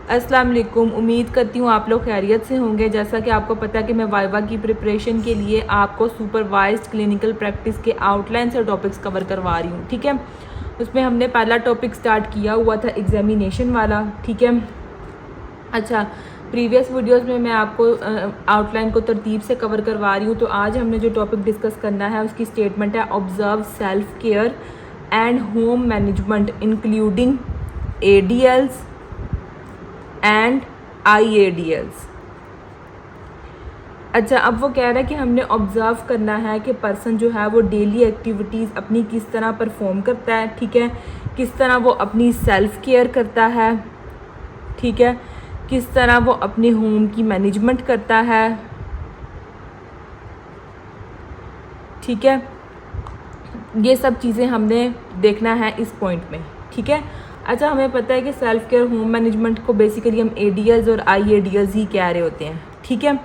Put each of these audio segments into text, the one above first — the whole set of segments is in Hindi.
अस्सलाम वालेकुम। उम्मीद करती हूँ आप लोग खैरियत से होंगे। जैसा कि आपको पता है कि मैं वाइवा की प्रिपरेशन के लिए आपको सुपरवाइज्ड क्लिनिकल प्रैक्टिस के आउटलाइन से टॉपिक्स कवर करवा रही हूँ। ठीक है, उसमें हमने पहला टॉपिक स्टार्ट किया हुआ था एग्जामिनेशन वाला। ठीक है, अच्छा, प्रीवियस वीडियोस में मैं आपको आउटलाइन को तरतीब से कवर करवा रही हूँ। तो आज हमने जो टॉपिक डिस्कस करना है उसकी स्टेटमेंट है observe self care and home management including ADLs and IADLs। अच्छा, अब वो कह रहा है कि हमने ऑब्ज़र्व करना है कि पर्सन जो है वो डेली एक्टिविटीज़ अपनी किस तरह परफॉर्म करता है। ठीक है, किस तरह वो अपनी सेल्फ केयर करता है। ठीक है, किस तरह वो अपने होम की मैनेजमेंट करता है। ठीक है, ये सब चीज़ें हमने देखना है इस पॉइंट में। ठीक है, अच्छा, हमें पता है कि सेल्फ केयर होम मैनेजमेंट को बेसिकली हम ADLs और IADLs ही कह रहे होते हैं। ठीक है,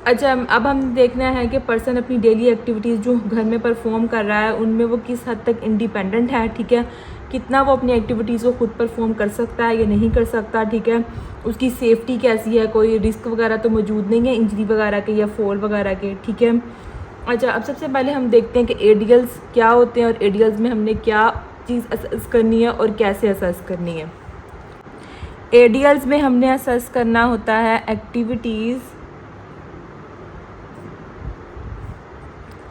अच्छा, अब हम देखना है कि पर्सन अपनी डेली एक्टिविटीज़ जो घर में परफॉर्म कर रहा है उनमें वो किस हद तक इंडिपेंडेंट है। ठीक है, कितना वो अपनी एक्टिविटीज़ को खुद परफॉर्म कर सकता है या नहीं कर सकता। ठीक है, उसकी सेफ्टी कैसी है, कोई रिस्क वगैरह तो मौजूद नहीं है इंजरी वगैरह के या फॉल वगैरह के। ठीक है, अच्छा, अब सबसे पहले हम देखते हैं कि ADLs क्या होते हैं और ADLs में हमने क्या चीज़ असेस करनी है और कैसे असेस करनी है। ADLs में हमने असेस करना होता है एक्टिविटीज़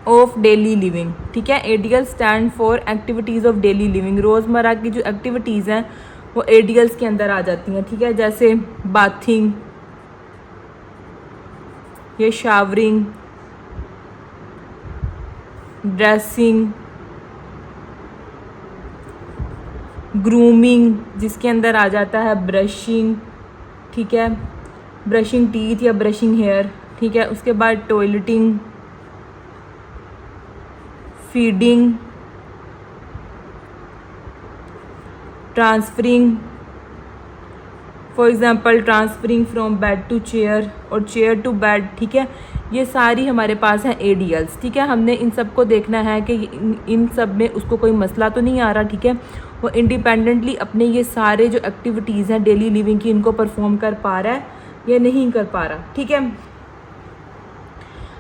ऑफ डेली लिविंग। ठीक है, ADL stand for activities of daily living. रोज़मर्रा की जो एक्टिविटीज़ हैं वो ADLs के अंदर आ जाती हैं। ठीक है, जैसे बाथिंग या शावरिंग, ड्रेसिंग, ग्रूमिंग जिसके अंदर आ जाता है ब्रशिंग। ठीक है, ब्रशिंग टीथ या ब्रशिंग हेयर। ठीक है, उसके बाद toileting, feeding, transferring, for example transferring from bed to chair और चेयर टू बेड। ठीक है, ये सारी हमारे पास हैं ADLs। ठीक है, हमने इन सब को देखना है कि इन सब में उसको कोई मसला तो नहीं आ रहा। ठीक है, वो इंडिपेंडेंटली अपने ये सारे जो एक्टिविटीज़ हैं डेली लिविंग की इनको परफॉर्म कर पा रहा है या नहीं कर पा रहा। ठीक है,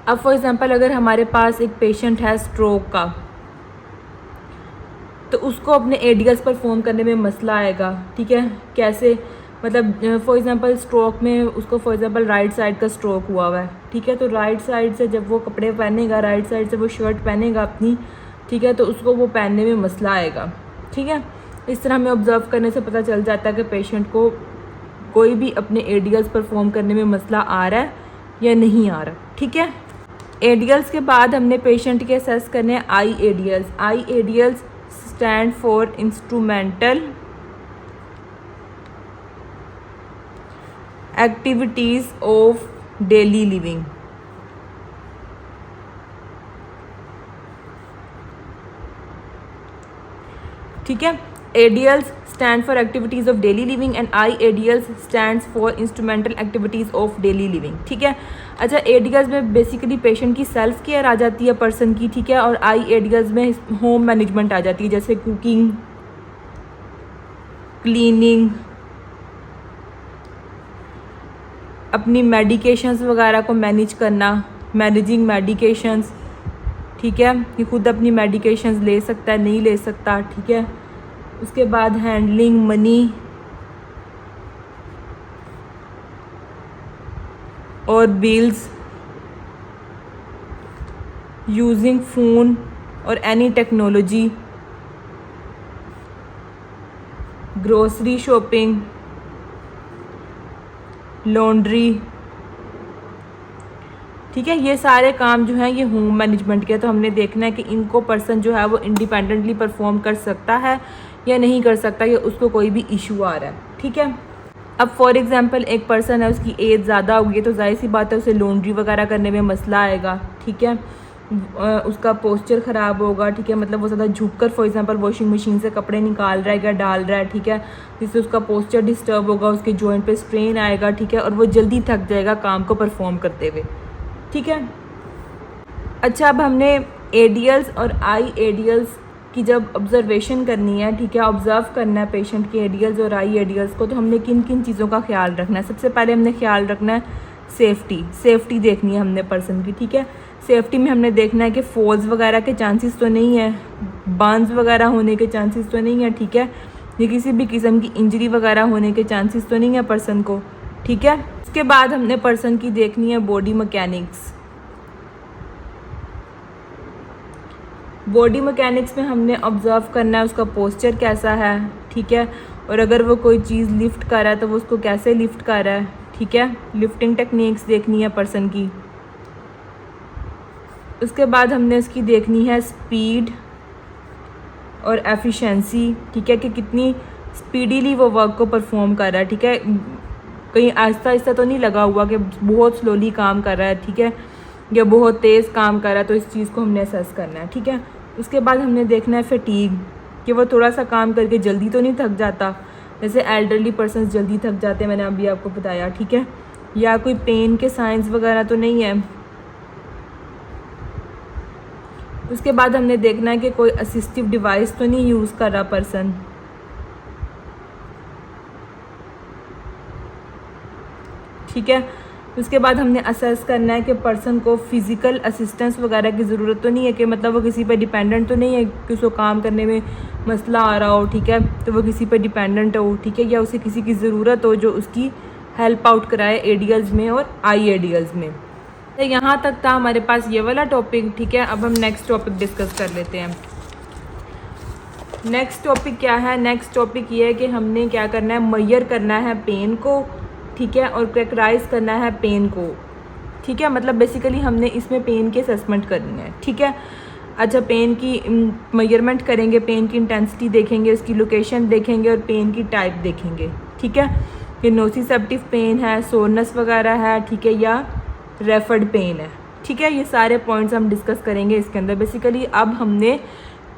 अब फॉर एग्ज़ाम्पल अगर हमारे पास एक पेशेंट है स्ट्रोक का तो उसको अपने ADLs परफॉर्म करने में मसला आएगा। ठीक है, कैसे, मतलब फॉर एग्ज़ाम्पल स्ट्रोक में उसको फॉर एग्ज़ाम्पल राइट साइड का स्ट्रोक हुआ है। ठीक है, तो राइट साइड से जब वो कपड़े पहनेगा, राइट साइड से वो शर्ट पहनेगा अपनी, ठीक है, तो उसको वो पहनने में मसला आएगा। ठीक है, इस तरह हमें ऑब्ज़र्व करने से पता चल जाता है कि पेशेंट को कोई भी अपने ADLs परफॉर्म करने में मसला आ रहा है या नहीं आ रहा। ठीक है, ADLs के बाद हमने पेशेंट के असेस करने हैं IADLs। IADLs stand for instrumental activities of daily living. ठीक है, ADLs stand for activities of daily living and IADLs stands for instrumental activities of daily living। ठीक है, अच्छा, ADLs में बेसिकली पेशेंट की सेल्फ केयर आ जाती है पर्सन की। ठीक है, और IADLs में होम मैनेजमेंट आ जाती है, जैसे कुकिंग, क्लीनिंग, अपनी मेडिकेशंस वगैरह को मैनेज करना, मैनेजिंग मेडिकेशंस। ठीक है, कि खुद अपनी मेडिकेशंस ले सकता है नहीं ले सकता। ठीक है, उसके बाद हैंडलिंग मनी और बिल्स, यूजिंग फ़ोन और any technology, grocery shopping, laundry. ठीक है, ये सारे काम जो हैं ये होम मैनेजमेंट के। तो हमने देखना है कि इनको पर्सन जो है वो इंडिपेंडेंटली परफॉर्म कर सकता है या नहीं कर सकता, या उसको कोई भी इशू आ रहा है। ठीक है, अब फॉर एग्ज़ाम्पल एक पर्सन है, उसकी एज ज़्यादा होगी तो जाहिर सी बात है उसे लॉन्ड्री वगैरह करने में मसला आएगा। ठीक है, उसका पोस्चर ख़राब होगा। ठीक है, मतलब वो ज़्यादा झुककर फॉर एग्ज़ाम्पल वॉशिंग मशीन से कपड़े निकाल रहा है या डाल रहा है। ठीक है, जिससे उसका पोस्चर डिस्टर्ब होगा, उसके जॉइंट पे स्ट्रेन आएगा। ठीक है, और वो जल्दी थक जाएगा काम को परफॉर्म करते हुए। ठीक है, अच्छा, अब हमने ADLs और IADLs कि जब ऑब्जर्वेशन करनी है, ठीक है, ऑब्ज़र्व करना है पेशेंट के एडियल्स और आई एडियल्स को, तो हमने किन किन चीज़ों का ख्याल रखना है। सबसे पहले हमने ख्याल रखना है सेफ्टी देखनी है हमने पर्सन की, ठीक है। सेफ्टी में हमने देखना है कि फॉल्स वगैरह के चांसेस तो नहीं है, बर्न्स वगैरह होने के चांसेस तो नहीं है, ठीक है, या किसी भी किस्म की इंजरी वगैरह होने के चांसेस तो नहीं है पर्सन को, ठीक है। उसके बाद हमने पर्सन की देखनी है बॉडी मैकेनिक्स। बॉडी मैकेनिक्स में हमने ऑब्ज़र्व करना है उसका पोस्चर कैसा है, ठीक है, और अगर वो कोई चीज़ लिफ्ट कर रहा है तो वो उसको कैसे लिफ्ट कर रहा है, ठीक है। लिफ्टिंग टेक्निक्स देखनी है पर्सन की। उसके बाद हमने उसकी देखनी है स्पीड और एफिशिएंसी, ठीक है, कि कितनी स्पीडीली वो वर्क को परफॉर्म कर रहा है, ठीक है। कहीं आहिस्ता आहिस्ता तो नहीं लगा हुआ कि बहुत स्लोली काम कर रहा है, ठीक है, या बहुत तेज़ काम कर रहा है, तो इस चीज़ को हमने असेस करना है, ठीक है। उसके बाद हमने देखना है फटीग, कि वो थोड़ा सा काम करके जल्दी तो नहीं थक जाता, जैसे एल्डरली पर्सन्स जल्दी थक जाते हैं, मैंने अभी आपको बताया, ठीक है, या कोई पेन के साइंस वगैरह तो नहीं है। उसके बाद हमने देखना है कि कोई असिस्टिव डिवाइस तो नहीं यूज़ कर रहा पर्सन, ठीक है। उसके बाद हमने असेस करना है कि पर्सन को फिज़िकल असिस्टेंस वगैरह की ज़रूरत तो नहीं है, कि मतलब वो किसी पे डिपेंडेंट तो नहीं है कि उसको काम करने में मसला आ रहा हो, ठीक है, तो वो किसी पे डिपेंडेंट हो, ठीक है, या उसे किसी की ज़रूरत हो जो उसकी हेल्प आउट कराए एडियल्स में और आई एडियल्स में। तो यहाँ तक था हमारे पास ये वाला टॉपिक, ठीक है। अब हम नेक्स्ट टॉपिक डिस्कस कर लेते हैं। नेक्स्ट टॉपिक क्या है? नेक्स्ट टॉपिक ये है कि हमने क्या करना है, मेजर करना है पेन को, ठीक है, और कैरेक्टराइज करना है पेन को, ठीक है। मतलब बेसिकली हमने इसमें पेन की असेसमेंट करनी है, ठीक है। अच्छा, पेन की मेजरमेंट करेंगे, पेन की इंटेंसिटी देखेंगे, उसकी लोकेशन देखेंगे और पेन की टाइप देखेंगे, ठीक है, कि नोसिसेप्टिव पेन है, सोरनेस वगैरह है, ठीक है, या रेफर्ड पेन है, ठीक है। ये सारे पॉइंट्स हम डिस्कस करेंगे इसके अंदर। बेसिकली अब हमने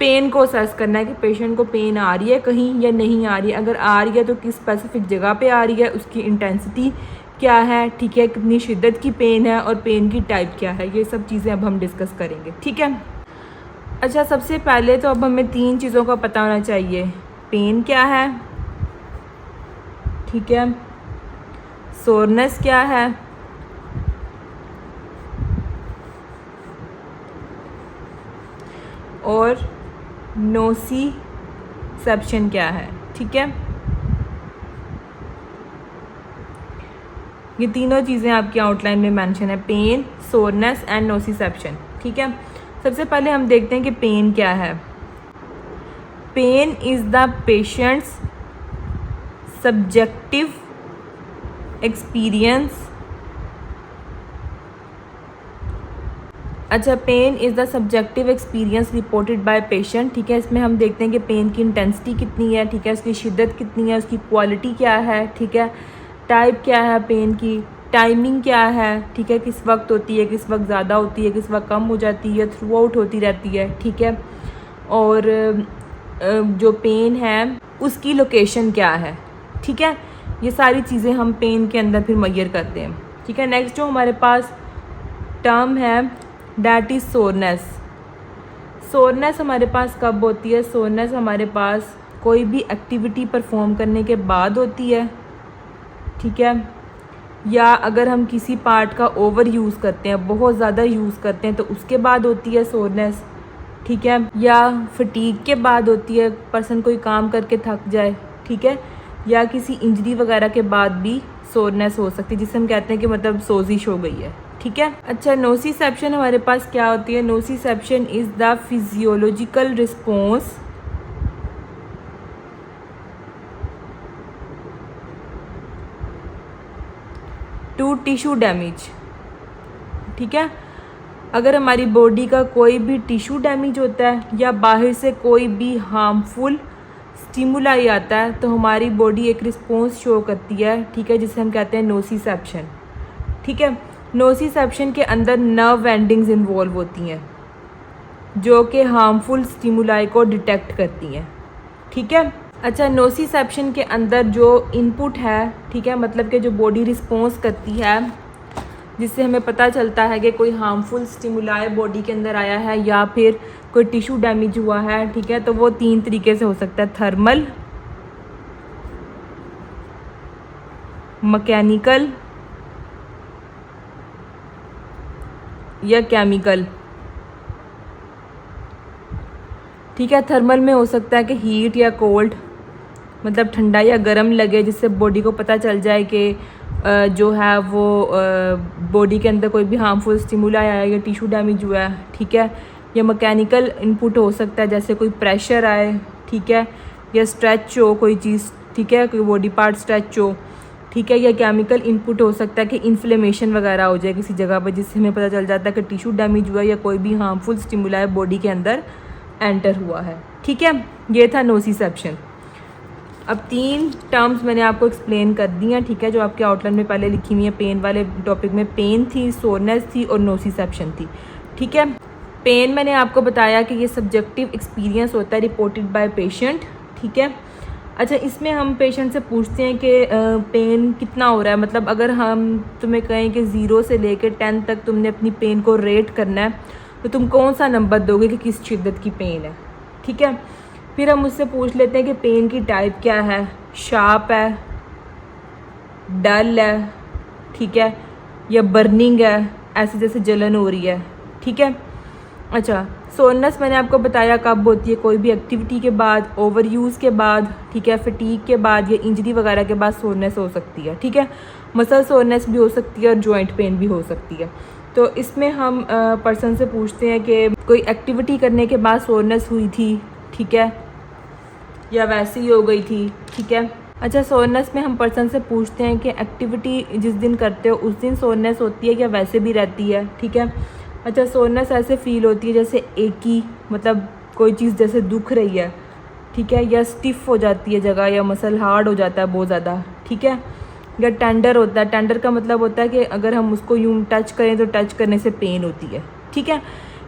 पेन को असेस करना है कि पेशेंट को पेन आ रही है कहीं या नहीं आ रही है। अगर आ रही है तो किस स्पेसिफिक जगह पे आ रही है, उसकी इंटेंसिटी क्या है, ठीक है, कितनी शिद्दत की पेन है और पेन की टाइप क्या है, ये सब चीज़ें अब हम डिस्कस करेंगे, ठीक है। अच्छा, सबसे पहले तो अब हमें 3 चीज़ों का पता होना चाहिए। पेन क्या है, ठीक है, सोरनेस क्या है, और नोसिसेप्शन क्या है, ठीक है। ये तीनों चीज़ें आपकी आउटलाइन में मेंशन है, पेन, सोरनेस एंड नोसिसेप्शन, ठीक है। सबसे पहले हम देखते हैं कि पेन क्या है। Pain is the patient's subjective experience. अच्छा, pain is the subjective experience reported by patient, ठीक है। इसमें हम देखते हैं कि पेन की इंटेंसिटी कितनी है, ठीक है, उसकी शिद्दत कितनी है, उसकी क्वालिटी क्या है, ठीक है, टाइप क्या है पेन की, टाइमिंग क्या है, ठीक है, किस वक्त होती है, किस वक्त ज़्यादा होती है, किस वक्त कम हो जाती है, थ्रू आउट होती रहती है, ठीक है, और जो पेन है उसकी लोकेशन क्या है, ठीक है। ये सारी चीज़ें हम पेन के अंदर फिर मेजर करते हैं, ठीक है। नेक्स्ट जो हमारे पास टर्म है डैट इज़ सोरनेस। सोरनेस हमारे पास कब होती है? सोरनेस हमारे पास कोई भी एक्टिविटी परफॉर्म करने के बाद होती है, ठीक है, या अगर हम किसी पार्ट का ओवर यूज़ करते हैं, बहुत ज़्यादा यूज़ करते हैं, तो उसके बाद होती है सोरनेस, ठीक है, या फटीग के बाद होती है, पर्सन कोई काम करके थक जाए, ठीक है, या किसी इंजरी वगैरह के बाद भी सोरनेस हो सकती है, जिसे हम कहते हैं कि मतलब सोजिश हो गई है, ठीक है। अच्छा, नोसिसेप्शन हमारे पास क्या होती है? Nociception is the physiological response to tissue damage, ठीक है। अगर हमारी बॉडी का कोई भी टिश्यू डैमेज होता है या बाहर से कोई भी हार्मफुल स्टिमुलाई आता है तो हमारी बॉडी एक रिस्पॉन्स शो करती है, ठीक है, जिसे हम कहते हैं नोसिसेप्शन, ठीक है। नोसिसेप्शन के अंदर नर्व एंडिंग्स इन्वॉल्व होती हैं जो कि हार्मफुल स्टिमुलाई को डिटेक्ट करती हैं, ठीक है। अच्छा, नोसिसेप्शन के अंदर जो इनपुट है, ठीक है, मतलब कि जो बॉडी रिस्पॉन्स करती है, जिससे हमें पता चलता है कि कोई हार्मफुल स्टिमुलाई बॉडी के अंदर आया है या फिर कोई टिश्यू डैमेज हुआ है, ठीक है, तो वो 3 तरीके से हो सकता है, थर्मल, मैकेनिकल या केमिकल। ठीक है, थर्मल में हो सकता है कि हीट या कोल्ड, मतलब ठंडा या गर्म लगे, जिससे बॉडी को पता चल जाए कि जो है वो बॉडी के अंदर कोई भी हार्मफुल स्टिमुलाई आया या टिश्यू डैमेज हुआ है। ठीक है, या मैकेनिकल इनपुट हो सकता है, जैसे कोई प्रेशर आए, ठीक है, या स्ट्रेच हो कोई चीज़, ठीक है, कोई बॉडी पार्ट स्ट्रेच हो, ठीक है, या केमिकल इनपुट हो सकता है कि इन्फ्लेमेशन वगैरह हो जाए किसी जगह पर, जिससे हमें पता चल जाता है कि टिश्यू डैमेज हुआ या कोई भी हार्मफुल स्टिमुलाई बॉडी के अंदर एंटर हुआ है। ठीक है, ये था नोसिसेप्शन। अब 3 टर्म्स मैंने आपको एक्सप्लेन कर दी हैं, ठीक है, जो आपके आउटलाइन में पहले लिखी हुई है। पेन वाले टॉपिक में पेन थी, सोरनेस थी और नोसिसेप्शन थी। ठीक है, पेन मैंने आपको बताया कि ये सब्जेक्टिव एक्सपीरियंस होता है रिपोर्टेड बाय पेशेंट। ठीक है, अच्छा, इसमें हम पेशेंट से पूछते हैं कि पेन कितना हो रहा है, मतलब अगर हम तुम्हें कहें कि 0 से लेकर 10 तक तुमने अपनी पेन को रेट करना है, तो तुम कौन सा नंबर दोगे कि किस शिद्दत की पेन है। ठीक है, फिर हम उससे पूछ लेते हैं कि पेन की टाइप क्या है, शार्प है, डल है, ठीक है, या बर्निंग है, ऐसे जैसे जलन हो रही है। ठीक है, अच्छा, सोरनेस मैंने आपको बताया कब होती है, कोई भी एक्टिविटी के बाद, ओवर यूज़ के बाद, ठीक है, फटीग के बाद या इंजरी वगैरह के बाद सोरनेस हो सकती है। ठीक है, मसल सोरनेस भी हो सकती है और जॉइंट पेन भी हो सकती है। तो इसमें हम पर्सन से पूछते हैं कि कोई एक्टिविटी करने के बाद सोरनेस हुई थी, ठीक है, या वैसे ही हो गई थी। ठीक है, अच्छा, सोरनेस में हम पर्सन से पूछते हैं कि एक्टिविटी जिस दिन करते हो उस दिन सोरनेस होती है या वैसे भी रहती है। ठीक है, अच्छा, सोरनेस ऐसे फील होती है जैसे एकी, मतलब कोई चीज़ जैसे दुख रही है, ठीक है, या स्टिफ हो जाती है जगह, या मसल हार्ड हो जाता है बहुत ज़्यादा। ठीक है, या टेंडर होता है। टेंडर का मतलब होता है कि अगर हम उसको यूँ टच करें तो टच करने से पेन होती है। ठीक है,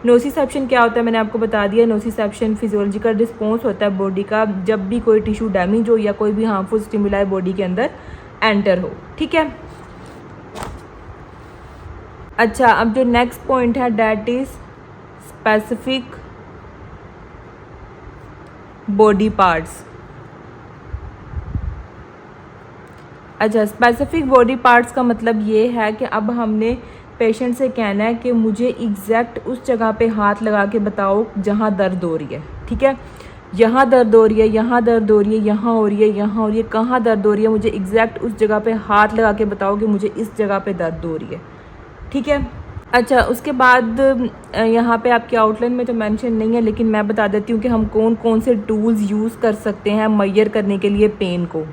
नोसिसेप्शन क्या होता है मैंने आपको बता दिया। नोसिसेप्शन फिजियोलॉजिकल रिस्पॉन्स होता है बॉडी का जब भी कोई टिश्यू डैमेज हो या कोई भी हार्मफुल स्टिमुलाई बॉडी के अंदर एंटर हो। ठीक है, अच्छा, अब जो नेक्स्ट पॉइंट है that is specific body parts. अच्छा, स्पेसिफिक बॉडी पार्ट्स का मतलब ये है कि अब हमने पेशेंट से कहना है कि मुझे एग्जैक्ट उस जगह पे हाथ लगा के बताओ जहाँ दर्द हो रही है। ठीक है, यहाँ दर्द हो रही है, यहाँ दर्द हो रही है, यहाँ हो रही है, यहाँ हो रही है, कहाँ दर्द हो रही है, मुझे एग्जैक्ट उस जगह पे हाथ लगा के बताओ कि मुझे इस जगह पे दर्द हो रही है। ठीक है, अच्छा, उसके बाद यहाँ पे आपके आउटलाइन में तो मेंशन नहीं है, लेकिन मैं बता देती हूँ कि हम कौन कौन से टूल्स यूज़ कर सकते हैं मेजर करने के लिए पेन को।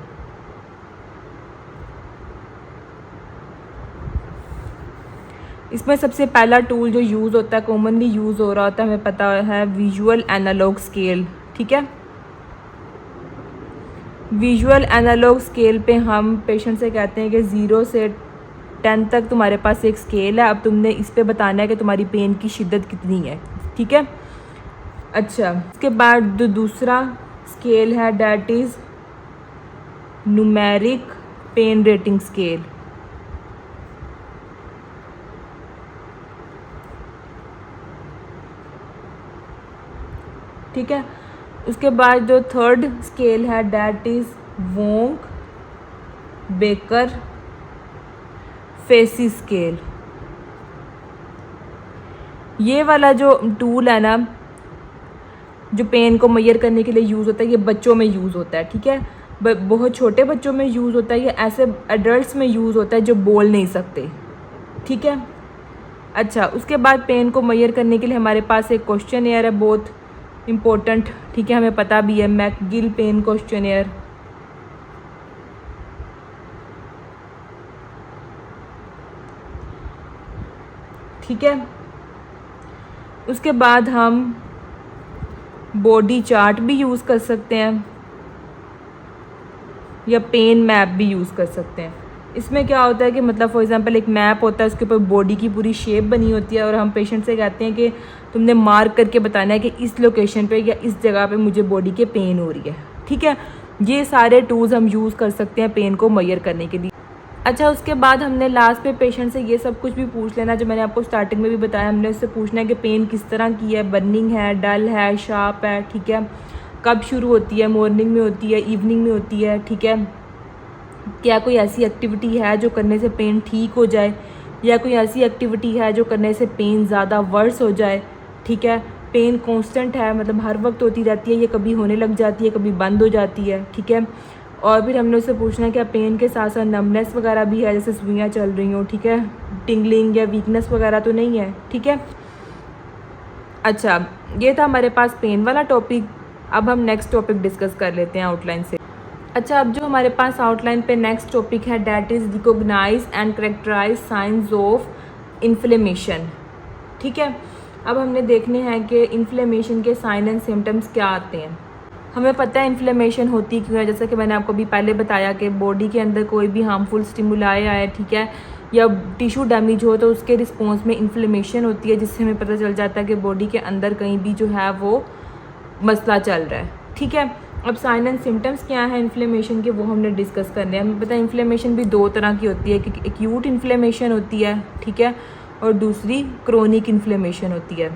इसमें सबसे पहला टूल जो यूज़ होता है, कॉमनली यूज़ हो रहा होता है, हमें पता है, विजुअल एनालॉग स्केल। ठीक है, विजुअल एनालॉग स्केल पे हम पेशेंट से कहते हैं कि 0 से 10 तक तुम्हारे पास एक स्केल है, अब तुमने इस पे बताना है कि तुम्हारी पेन की शिद्दत कितनी है। ठीक है, अच्छा, उसके बाद जो दूसरा स्केल है that is numeric pain rating scale. ठीक है, उसके बाद जो थर्ड स्केल है that is Wong Baker faces scale. ये वाला जो टूल है ना, जो पेन को मेजर करने के लिए यूज़ होता है, ये बच्चों में यूज़ होता है। ठीक है, बहुत छोटे बच्चों में यूज़ होता है, ये ऐसे एडल्ट्स में यूज़ होता है जो बोल नहीं सकते। ठीक है, अच्छा, उसके बाद पेन को मेजर करने के लिए हमारे पास एक क्वेश्चनएयर है, बहुत इम्पोर्टेंट। ठीक है, हमें पता भी है, मैकगिल पेन क्वेश्चनएयर। ठीक है, उसके बाद हम बॉडी चार्ट भी यूज़ कर सकते हैं या पेन मैप भी यूज़ कर सकते हैं। इसमें क्या होता है कि मतलब फॉर एग्जांपल एक मैप होता है, उसके ऊपर बॉडी की पूरी शेप बनी होती है और हम पेशेंट से कहते हैं कि तुमने मार्क करके बताना है कि इस लोकेशन पे या इस जगह पे मुझे बॉडी के पेन हो रही है। ठीक है, ये सारे टूल्स हम यूज़ कर सकते हैं पेन को मेजर करने के लिए। अच्छा, उसके बाद हमने लास्ट पे पेशेंट से ये सब कुछ भी पूछ लेना जो मैंने आपको स्टार्टिंग में भी बताया। हमने उससे पूछना है कि पेन किस तरह की है, बर्निंग है, डल है, शार्प है, ठीक है, कब शुरू होती है, मॉर्निंग में होती है, इवनिंग में होती है, ठीक है, क्या कोई ऐसी एक्टिविटी है जो करने से पेन ठीक हो जाए, या कोई ऐसी एक्टिविटी है जो करने से पेन ज़्यादा वर्स हो जाए, ठीक है, पेन कांस्टेंट है, मतलब हर वक्त होती रहती है, ये कभी होने लग जाती है, कभी बंद हो जाती है, ठीक है। और फिर हमने उससे पूछना है क्या पेन के साथ साथ नमनेस वगैरह भी है, जैसे सुइयाँ चल रही हों, ठीक है, टिंगलिंग या वीकनेस वगैरह तो नहीं है, ठीक है। अच्छा, ये था हमारे पास पेन वाला टॉपिक। अब हम नेक्स्ट टॉपिक डिस्कस कर लेते हैं आउटलाइन से। अच्छा, अब जो हमारे पास आउटलाइन पे नेक्स्ट टॉपिक है that is recognise and characterise signs of inflammation, ठीक है। अब हमने देखने हैं कि इन्फ्लेमेशन के साइन एंड सिम्टम्स क्या आते हैं। हमें पता है इन्फ्लेमेशन होती क्यों है, जैसा कि मैंने आपको भी पहले बताया कि बॉडी के अंदर कोई भी हार्मफुल स्टिमुलाई आए, ठीक है, या टिश्यू डैमेज हो तो उसके रिस्पॉन्स में इन्फ्लेमेशन होती है, जिससे हमें पता चल जाता है कि बॉडी के अंदर कहीं भी जो है वो मसला चल रहा है, ठीक है। अब साइन एंड सिम्टम्स क्या है इन्फ्लेमेशन के, वो हमने डिस्कस करने हैं। हमें पता है इन्फ्लेमेशन भी दो तरह की होती है, कि एक्यूट इन्फ्लेमेशन होती है, ठीक है, और दूसरी क्रोनिक इन्फ्लेमेशन होती है।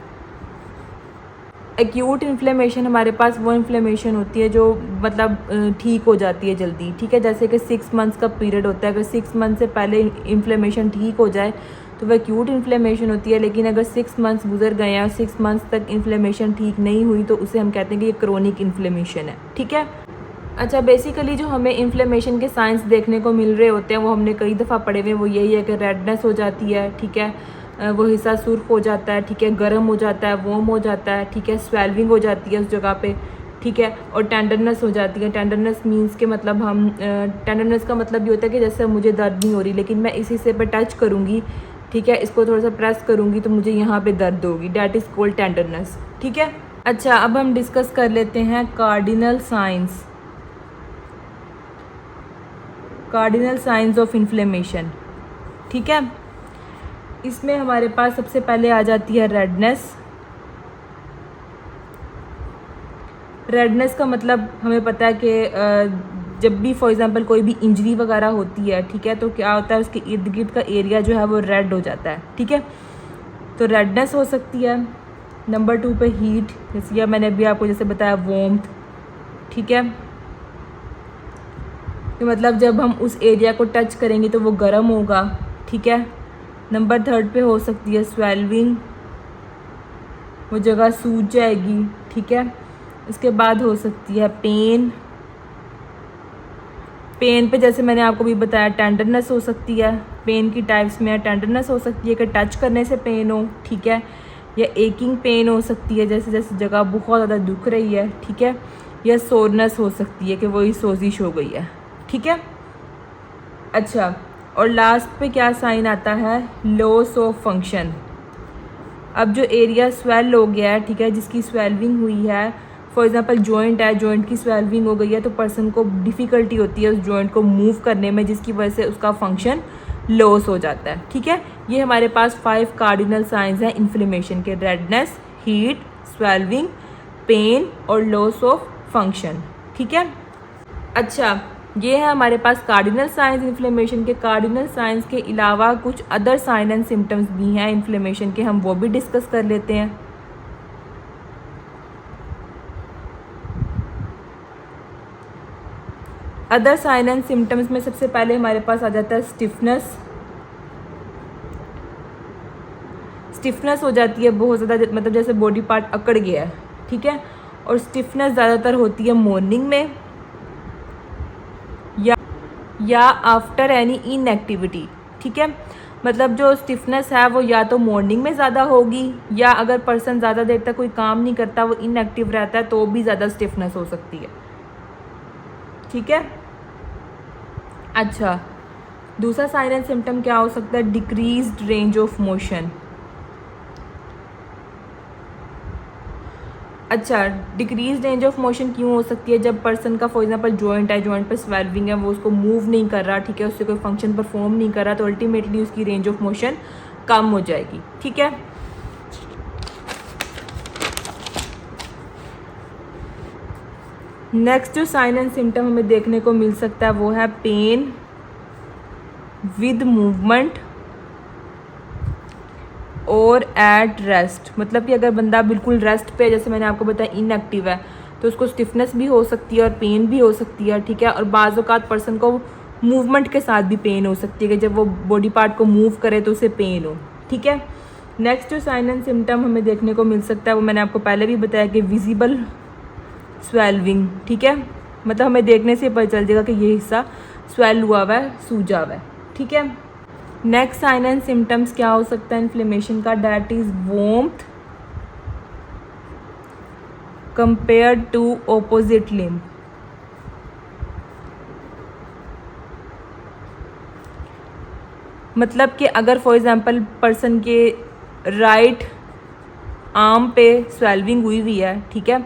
एक्यूट इन्फ्लेमेशन हमारे पास वो इन्फ्लेमेशन होती है जो मतलब ठीक हो जाती है जल्दी, ठीक है, जैसे कि 6 मंथ्स का पीरियड होता है। अगर 6 मंथ से पहले इन्फ्लेमेशन ठीक हो जाए तो वह एक्यूट इन्फ्लेमेशन होती है, लेकिन अगर 6 मंथ्स गुजर गए हैं और 6 मंथ्स तक इन्फ्लेमेशन ठीक नहीं हुई तो उसे हम कहते हैं कि ये क्रोनिक इन्फ्लेमेशन है, ठीक है। अच्छा, बेसिकली जो हमें इन्फ्लेमेशन के साइंस देखने को मिल रहे होते हैं वो हमने कई दफ़ा पढ़े हुए, वो यही है कि रेडनेस हो जाती है, ठीक है, वो हिस्सा सुर्ख हो जाता है, ठीक है, गर्म हो जाता है, वार्म हो जाता है, ठीक है, स्वेल्विंग हो जाती है उस जगह पे, ठीक है, और टेंडरनेस हो जाती है। टेंडरनेस मींस के मतलब हम टेंडरनेस का मतलब ये होता है कि जैसे मुझे दर्द नहीं हो रही, लेकिन मैं इस हिस्से पे टच करूँगी, ठीक है, इसको थोड़ा सा प्रेस करूँगी तो मुझे यहाँ पे दर्द होगी, डैट इज़ कॉल्ड टेंडरनेस, ठीक है। अच्छा, अब हम डिस्कस कर लेते हैं कार्डिनल साइंस ऑफ इन्फ्लेमेशन, ठीक है। इसमें हमारे पास सबसे पहले आ जाती है रेडनेस का मतलब हमें पता है कि जब भी फॉर एग्जांपल कोई भी इंजरी वगैरह होती है, ठीक है, तो क्या होता है उसके इर्द गिर्द का एरिया जो है वो रेड हो जाता है, ठीक है, तो रेडनेस हो सकती है। नंबर 2 पे हीट, जैसे मैंने अभी आपको जैसे बताया वार्मथ, ठीक है, तो मतलब जब हम उस एरिया को टच करेंगे तो वो गर्म होगा, ठीक है। नंबर 3 पे हो सकती है स्वेल्विंग, वो जगह सूज जाएगी, ठीक है। इसके बाद हो सकती है पेन पे जैसे मैंने आपको भी बताया टेंडरनेस हो सकती है। पेन की टाइप्स में टेंडरनेस हो सकती है कि टच करने से पेन हो, ठीक है, या एकिंग पेन हो सकती है जैसे जैसे जगह बहुत ज़्यादा दुख रही है, ठीक है, या सोरनेस हो सकती है कि वही सोजिश हो गई है, ठीक है। अच्छा, और लास्ट पे क्या साइन आता है, लॉस ऑफ फंक्शन। अब जो एरिया स्वेल हो गया है, ठीक है, जिसकी स्वेल्विंग हुई है, फॉर एग्जांपल जॉइंट है, जॉइंट की स्वेल्विंग हो गई है तो पर्सन को डिफ़िकल्टी होती है उस जॉइंट को मूव करने में, जिसकी वजह से उसका फंक्शन लॉस हो जाता है, ठीक है। ये हमारे पास 5 कार्डिनल साइंस हैं इन्फ्लेमेशन के, रेडनेस, हीट, स्वेल्विंग, पेन और लॉस ऑफ फंक्शन, ठीक है। अच्छा, ये है हमारे पास कार्डिनल साइंस इन्फ्लेमेशन के। कार्डिनल साइंस के अलावा कुछ अदर साइन एंड सिम्टम्स भी हैं इन्फ्लेमेशन के, हम वो भी डिस्कस कर लेते हैं। अदर साइन एंड सिम्टम्स में सबसे पहले हमारे पास आ जाता है स्टिफनेस हो जाती है बहुत ज़्यादा, मतलब जैसे बॉडी पार्ट अकड़ गया है, ठीक है, और स्टिफनेस ज़्यादातर होती है मॉर्निंग में या आफ्टर एनी इनएक्टिविटी, ठीक है। मतलब जो स्टिफनेस है वो या तो मॉर्निंग में ज़्यादा होगी, या अगर पर्सन ज़्यादा देर तक कोई काम नहीं करता, वो इनएक्टिव रहता है, तो भी ज़्यादा स्टिफनेस हो सकती है, ठीक है। अच्छा, दूसरा साइन एंड सिम्टम क्या हो सकता है, डिक्रीज्ड रेंज ऑफ मोशन। अच्छा, डिक्रीज रेंज ऑफ मोशन क्यों हो सकती है, जब पर्सन का फॉर एग्जांपल जॉइंट है, जॉइंट पर स्वेल्विंग है, वो उसको मूव नहीं कर रहा, ठीक है, उससे कोई फंक्शन परफॉर्म नहीं कर रहा, तो अल्टीमेटली उसकी रेंज ऑफ मोशन कम हो जाएगी, ठीक है। नेक्स्ट जो साइन एंड सिम्टम हमें देखने को मिल सकता है वो है पेन विद मूवमेंट और एट रेस्ट, मतलब कि अगर बंदा बिल्कुल रेस्ट पे, जैसे मैंने आपको बताया इनएक्टिव है, तो उसको स्टिफनेस भी हो सकती है और पेन भी हो सकती है, ठीक है। और बाज़ औक़ात पर्सन को मूवमेंट के साथ भी पेन हो सकती है कि जब वो बॉडी पार्ट को मूव करे तो उसे पेन हो, ठीक है। नेक्स्ट जो साइन एंड सिम्टम हमें देखने को मिल सकता है वो मैंने आपको पहले भी बताया कि विजिबल स्वेल्विंग, ठीक है, मतलब हमें देखने से पता चल जाएगा कि ये हिस्सा स्वेल हुआ हुआ है, सूजा हुआ है, ठीक है। नेक्स्ट साइन एंड सिम्टम्स क्या हो सकता है इन्फ्लेमेशन का, that is warmth compared to opposite limb, मतलब कि अगर फॉर एग्जांपल पर्सन के राइट आर्म पे स्वेल्विंग हुई है, ठीक है,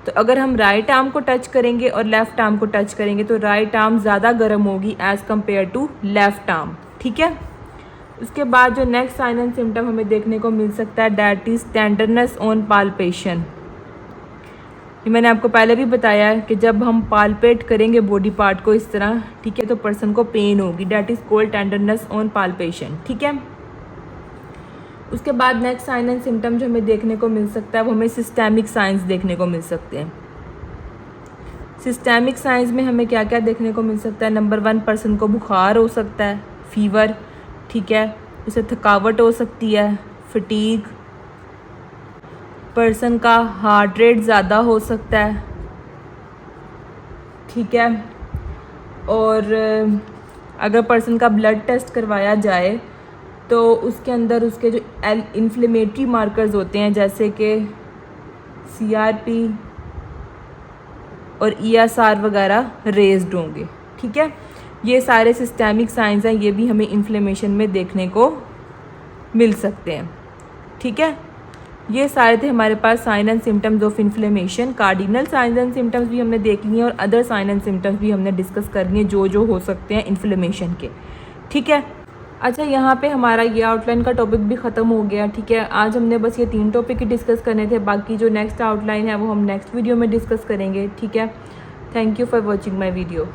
तो अगर हम राइट आर्म को टच करेंगे और लेफ़्ट आर्म को टच करेंगे तो राइट आर्म ज़्यादा गर्म होगी as compare to left arm, ठीक है। उसके बाद जो नेक्स्ट साइन एंड सिम्टम हमें देखने को मिल सकता है that is tenderness on palpation. ये मैंने आपको पहले भी बताया है कि जब हम पाल्पेट करेंगे बॉडी पार्ट को इस तरह, ठीक है, तो पर्सन को पेन होगी, that is called tenderness on palpation, ठीक है। उसके बाद नेक्स्ट साइन एंड सिम्टम जो हमें देखने को मिल सकता है वो हमें सिस्टेमिक साइंस देखने को मिल सकते हैं। सिस्टेमिक साइंस में हमें क्या क्या देखने को मिल सकता है, नंबर 1 पर्सन को बुखार हो सकता है, फीवर, ठीक है, उसे थकावट हो सकती है, फटीग, पर्सन का हार्ट रेट ज़्यादा हो सकता है, ठीक है। और अगर पर्सन का ब्लड टेस्ट करवाया जाए तो उसके अंदर उसके जो इन्फ्लेमेटरी मार्कर्स होते हैं जैसे कि CRP और ESR वगैरह रेज्ड होंगे, ठीक है। ये सारे सिस्टेमिक साइंस हैं, ये भी हमें इन्फ्लेमेशन में देखने को मिल सकते हैं, ठीक है। ये सारे थे हमारे पास sign and symptoms of inflammation. Cardinal sign and symptoms भी हमने देख लिए और अदर साइन एंड सिम्टम्स भी हमने डिस्कस कर लिए जो जो हो सकते हैं इन्फ्लेमेशन के, ठीक है। अच्छा, यहाँ पे हमारा ये आउटलाइन का टॉपिक भी ख़त्म हो गया, ठीक है। आज हमने बस ये 3 टॉपिक ही डिस्कस करने थे, बाकी जो नेक्स्ट आउटलाइन है वो हम नेक्स्ट वीडियो में डिस्कस करेंगे, ठीक है। Thank you for watching my video.